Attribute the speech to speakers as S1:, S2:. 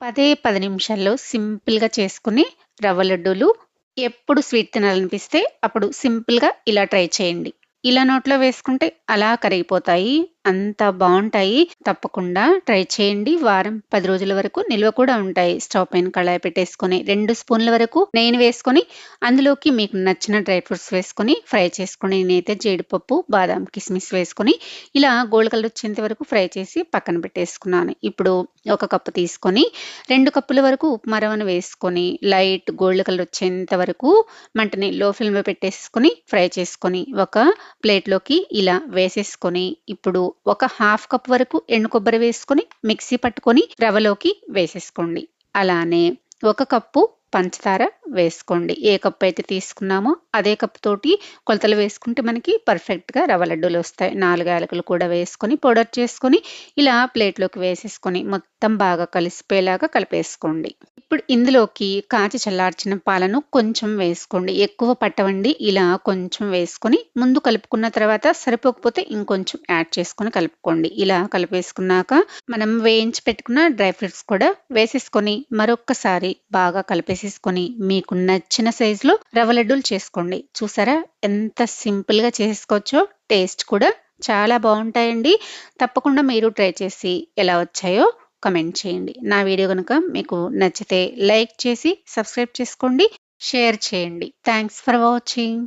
S1: 10 నిమిషాల్లో సింపుల్‌గా చేసుకునే రవ్వ లడ్డూలు. ఎప్పుడు స్వీట్ తినాలనిపిస్తే అప్పుడు సింపుల్‌గా ఇలా ట్రై చేయండి. ఇలా నోట్లో వేసుకుంటే అలా కరిగిపోతాయి. అంత బావుంటాయి. తప్పకుండా ట్రై చేయండి. వారం, 10 రోజుల వరకు నిల్వ కూడా ఉంటాయి. స్టవ్ పైన కళాయి పెట్టేసుకొని 2 స్పూన్ల వరకు నెయ్యిని వేసుకొని, అందులోకి మీకు నచ్చిన డ్రై ఫ్రూట్స్ వేసుకొని ఫ్రై చేసుకొని, నేనైతే జీడిపప్పు, బాదాం, కిస్మిస్ వేసుకొని ఇలా గోల్డ్ కలర్ వచ్చేంత వరకు ఫ్రై చేసి పక్కన పెట్టేసుకున్నాను. ఇప్పుడు ఒక కప్పు తీసుకొని 2 కప్పుల వరకు ఉప్మా రవ్వను వేసుకొని లైట్ గోల్డ్ కలర్ వచ్చేంత వరకు మంటని లో ఫ్లేమ్‌లో పెట్టేసుకొని ఫ్రై చేసుకొని ఒక ప్లేట్‌లోకి ఇలా వేసేసుకొని, ఇప్పుడు ఒక హాఫ్ కప్ వరకు ఎండు కొబ్బరి వేసుకొని మిక్సీ పట్టుకొని రవ్వలోకి వేసేసుకోండి. అలానే ఒక కప్పు పంచదార వేసుకోండి. ఏ కప్ అయితే తీసుకున్నామో అదే కప్ తోటి కొలతలు వేసుకుంటే మనకి పర్ఫెక్ట్‌గా రవ్వ లడ్డూలొస్తాయి. 4 యాలకులు కూడా వేసుకొని పౌడర్ చేసుకొని ఇలా ప్లేట్‌లోకి వేసేసుకొని మొత్తం బాగా కలిసిపోయేలాగా కలిపేసుకోండి. ఇప్పుడు ఇందులోకి కాచి చల్లార్చిన పాలను కొంచెం వేసుకోండి. ఎక్కువ పట్టవండి. ఇలా కొంచెం వేసుకొని ముందు కలుపుకున్న తర్వాత సరిపోకపోతే ఇంకొంచెం యాడ్ చేసుకొని కలుపుకోండి. ఇలా కలిపేసుకున్నాక మనం వేయించి పెట్టుకున్న డ్రై ఫ్రూట్స్ కూడా వేసేసుకొని మరొక్కసారి బాగా కలిపేసేసుకొని మీకు నచ్చిన సైజులో రవ్వ లడ్డూలు చేసుకోండి. చూసారా ఎంత సింపుల్‌గా చేసుకోవచ్చో? టేస్ట్ కూడా చాలా బావుంటాయండి. తప్పకుండా మీరు ట్రై చేసి ఎలా వచ్చాయో కమెంట్ చేయండి. నా వీడియో గనుక మీకు నచ్చితే లైక్ చేసి సబ్స్క్రైబ్ చేసుకోండి. షేర్ చేయండి. Thanks for watching.